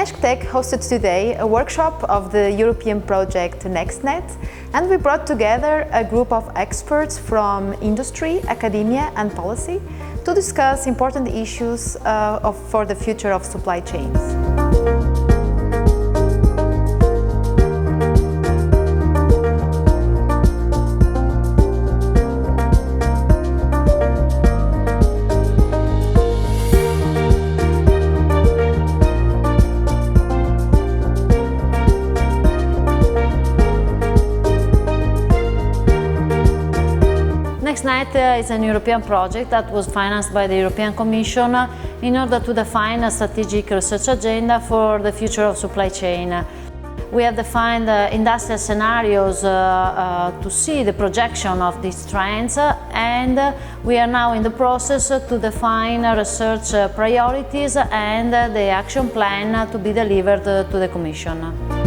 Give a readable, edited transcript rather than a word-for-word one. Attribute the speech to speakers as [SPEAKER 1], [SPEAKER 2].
[SPEAKER 1] INESC TEC hosted today a workshop of the European project NextNet, and we brought together a group of experts from industry, academia and policy to discuss important issues for the future of supply chains.
[SPEAKER 2] NextNet is an European project that was financed by the European Commission in order to define a strategic research agenda for the future of supply chain. We have defined industrial scenarios to see the projection of these trends, and we are now in the process to define research priorities and the action plan to be delivered to the Commission.